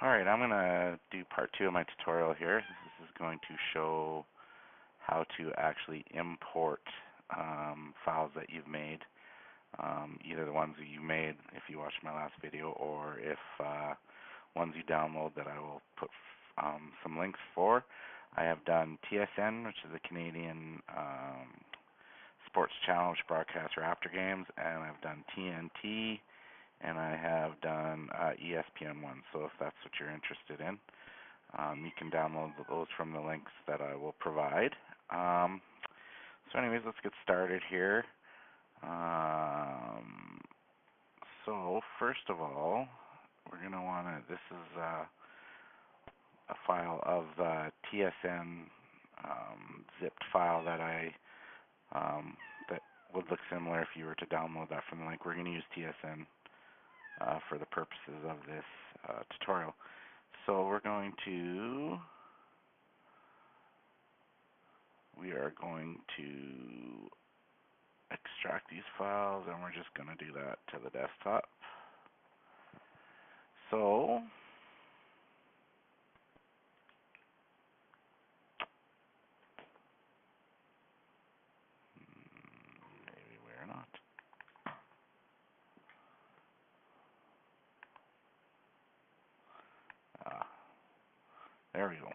Alright, I'm going to do part 2 of my tutorial here. This is going to show how to actually import files that you've made, either the ones that you made if you watched my last video, or if ones you download that I will put some links for. I have done TSN, which is the Canadian Sports Channel, which broadcasts after games, and I've done TNT, and I have done ESPN1. So if that's what you're interested in, you can download those from the links that I will provide. So anyways, let's get started here. So first of all, we're going to want to, this is a file of TSN zipped file that that would look similar if you were to download that from the link. We're going to use TSN for the purposes of this tutorial. So we are going to extract these files, and we're just going to do that to the desktop. So maybe we're not. There we go.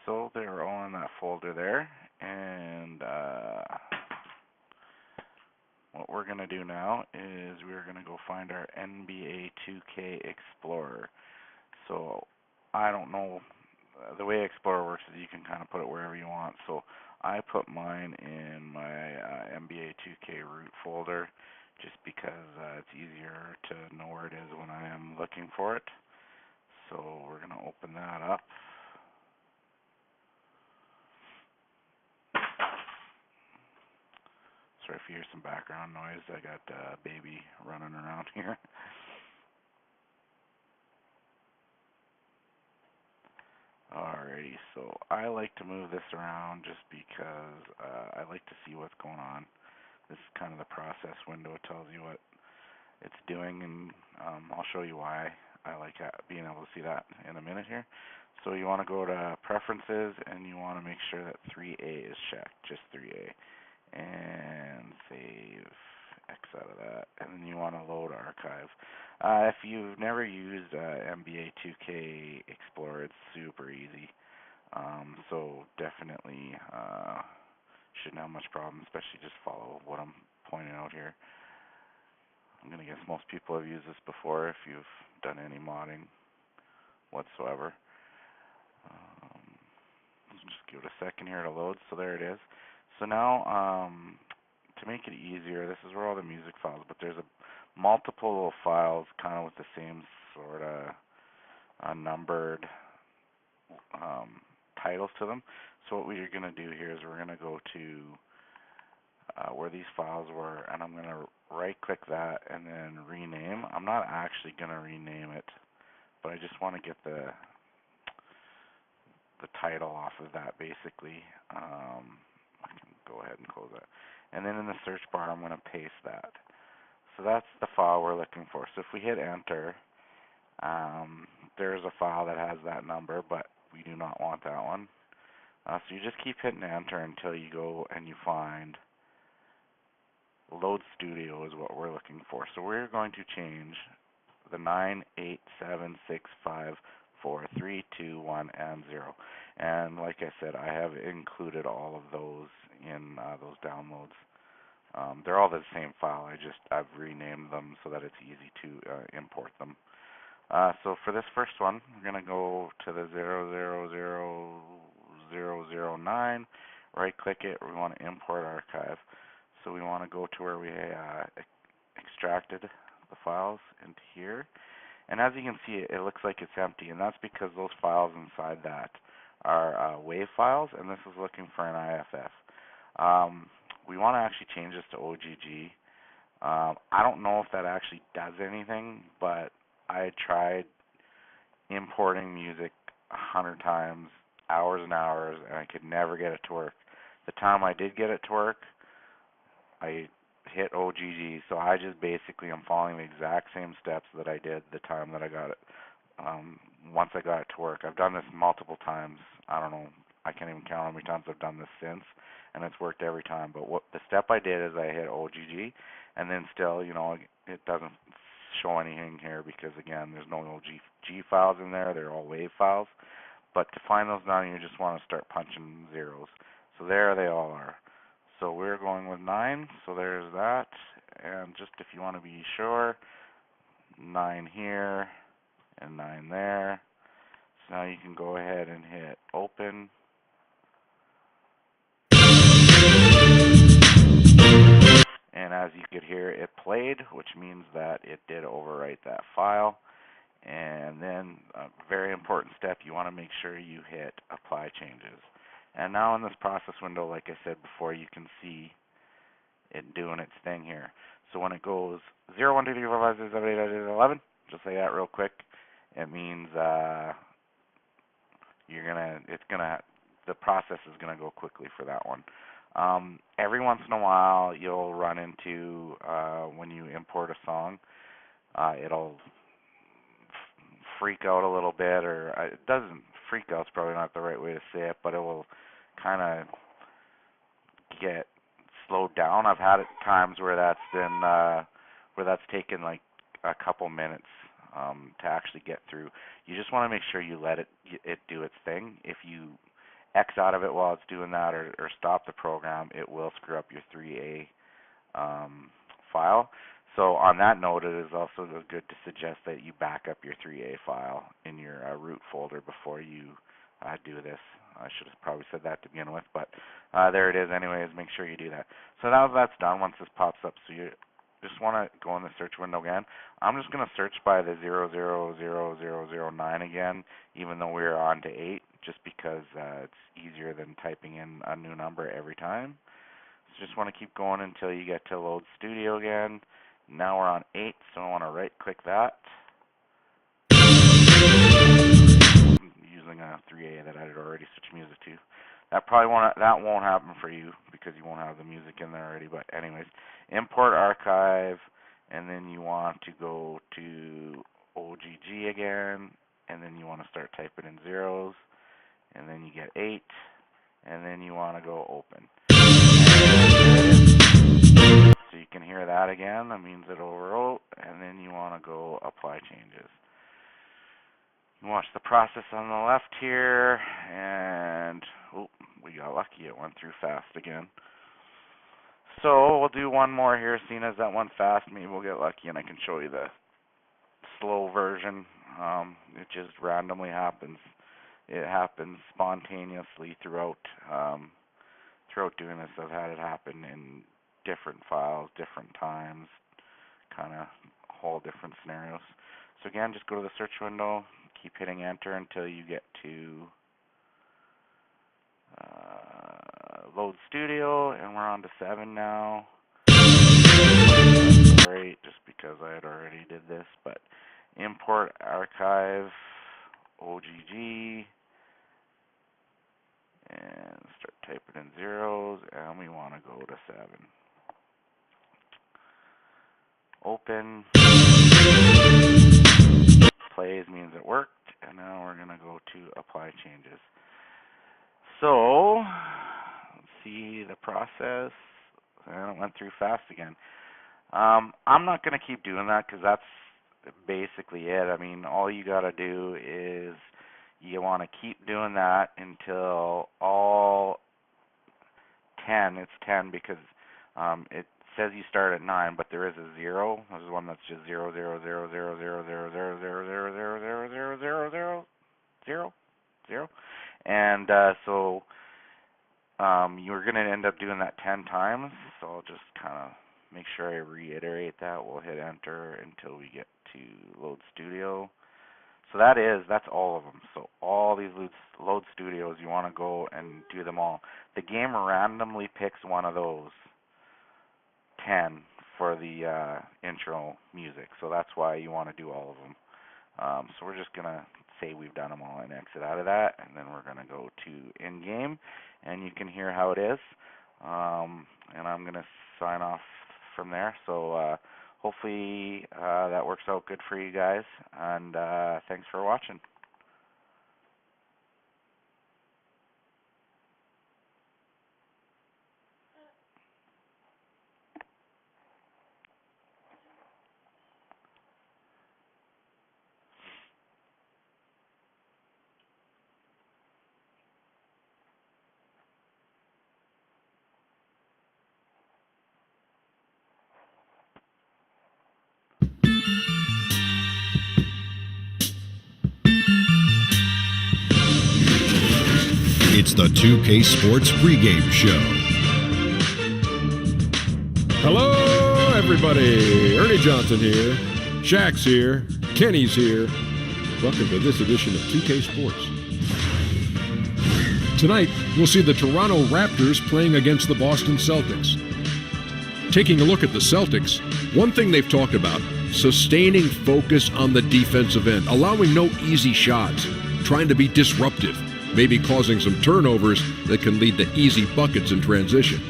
So they're all in that folder there, and what we're going to do now is we're going to go find our NBA 2K Explorer. So I don't know, the way Explorer works is you can kind of put it wherever you want. So I put mine in my NBA 2K root folder just because it's easier to know where it is when I am looking for it. So we're going to open that up. Sorry if you hear some background noise. I got a baby running around here. Alrighty, so I like to move this around just because I like to see what's going on. This is kind of the process window. It tells you what it's doing, and I'll show you why I like being able to see that in a minute here. So you want to go to Preferences, and you want to make sure that 3A is checked, just 3A. And save X out of that, and then you want to load archive. If you've never used NBA 2K Explorer, it's super easy. So definitely shouldn't have much problem, especially just follow what I'm pointing out here. I'm going to guess most people have used this before if you've done any modding whatsoever. Just give it a second here to load. So there it is. So now, to make it easier, this is where all the music files, but there's multiple little files kind of with the same sort of numbered titles to them. So what we're going to do here is we're going to go to where these files were, and I'm going to right-click that and then rename. I'm not actually going to rename it, but I just want to get the title off of that, basically. I can go ahead and close that. And then in the search bar, I'm going to paste that. So that's the file we're looking for. So if we hit enter, there's a file that has that number, but we do not want that one. So you just keep hitting enter until you go and you find Load Studio is what we're looking for. So we're going to change the 9, 8, 7, 6, 5, 4, 3, 2, 1, and 0. And like I said, I have included all of those in those downloads. They're all the same file. I've renamed them so that it's easy to import them. So for this first one, we're going to go to the 000009, right-click it. We want to import archive. So we want to go to where we extracted the files into here. And as you can see, it looks like it's empty, and that's because those files inside that are WAV files, and this is looking for an IFF. We want to actually change this to OGG. I don't know if that actually does anything, but I tried importing music 100 times, hours and hours, and I could never get it to work. The time I did get it to work, I hit OGG. So I just basically am following the exact same steps that I did the time that I got it. Um, Once I got it to work, I've done this multiple times. I don't know. I can't even count how many times I've done this since, and it's worked every time. But what the step I did is I hit OGG, and then still, it doesn't show anything here because again, there's no OGG files in there. They're all WAV files. But to find those now, you just want to start punching zeros. So there they all are. So we're going with 9. So there's that. And just if you want to be sure, 9 here and 9 there. So now you can go ahead and hit open. And as you could hear, it played, which means that it did overwrite that file. And then a very important step, you want to make sure you hit apply changes. And now in this process window, like I said before, you can see it doing its thing here. So when it goes 0, 1, 2, 3, 4, 5, 6, 7, 8, 9, 10, 11, just like that real quick, it means the process is gonna go quickly for that one. Every once in a while, you'll run into when you import a song, it'll freak out a little bit, or it doesn't freak out's probably not the right way to say it, but it will kind of get slowed down. I've had it times where that's taken like a couple minutes to actually get through. You just want to make sure you let it do its thing. If you X out of it while it's doing that, or stop the program, it will screw up your 3A file. So on that note, it is also good to suggest that you back up your 3A file in your root folder before you do this. I should have probably said that to begin with, but there it is anyways. Make sure you do that. So now that's done, once this pops up, so you just want to go in the search window again. I'm just going to search by the 000009 again, even though we're on to 8, just because it's easier than typing in a new number every time. So just want to keep going until you get to Load Studio again. Now we're on 8, so I want to right click that. I'm using a 3A that I had already switched music to. That won't happen for you because you won't have the music in there already. But anyways, import archive, and then you want to go to OGG again, and then you want to start typing in zeros, and then you get 8, and then you want to go open. So you can hear that again. That means it overwrote, and then you want to go apply changes. You watch the process on the left here, and we got lucky. It went through fast again. So we'll do one more here, seeing as that went fast. Maybe we'll get lucky and I can show you the slow version. It just randomly happens. It happens spontaneously throughout doing this. I've had it happen in different files, different times, kind of whole different scenarios. So again, just go to the search window, keep hitting enter until you get to Load Studio, and we're on to 7 now. Sorry, just because I had already did this, but import archive OGG, and start typing in zeros, and we want to go to 7. Open. Plays means it worked, and now we're going to go to apply changes. So, let's see the process, and it went through fast again. I'm not going to keep doing that because that's basically it. I mean, all you got to do is you want to keep doing that until all 10. It's 10 because it says you start at 9, but there is a 0. There's one that's just 0, 0, 0, 0, 0, 0, 0, 0, 0, 0, 0, 0, 0, 0, 0, 0. And so you're going to end up doing that 10 times. So I'll just kind of make sure I reiterate that. We'll hit enter until we get to Load Studio. So that's all of them. So all these Load Studios, you want to go and do them all. The game randomly picks one of those 10 for the intro music. So that's why you want to do all of them. So we're just going to say we've done them all and exit out of that. And then we're going to go to in-game. And you can hear how it is. And I'm going to sign off from there. So hopefully that works out good for you guys, and thanks for watching. It's the 2K Sports pregame show. Hello, everybody. Ernie Johnson here. Shaq's here. Kenny's here. Welcome to this edition of 2K Sports. Tonight, we'll see the Toronto Raptors playing against the Boston Celtics. Taking a look at the Celtics, one thing they've talked about, sustaining focus on the defensive end, allowing no easy shots, trying to be disruptive, maybe causing some turnovers that can lead to easy buckets in transition.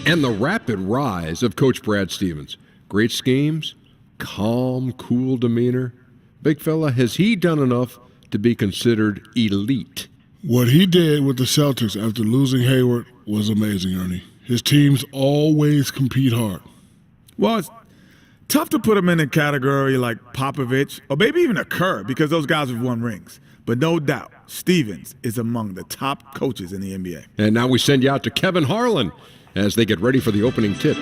And the rapid rise of Coach Brad Stevens. Great schemes, calm, cool demeanor. Big fella, has he done enough to be considered elite? What he did with the Celtics after losing Hayward was amazing, Ernie. His teams always compete hard. Well, it's tough to put him in a category like Popovich or maybe even a Kerr because those guys have won rings. But no doubt, Stevens is among the top coaches in the NBA. And now we send you out to Kevin Harlan as they get ready for the opening tip.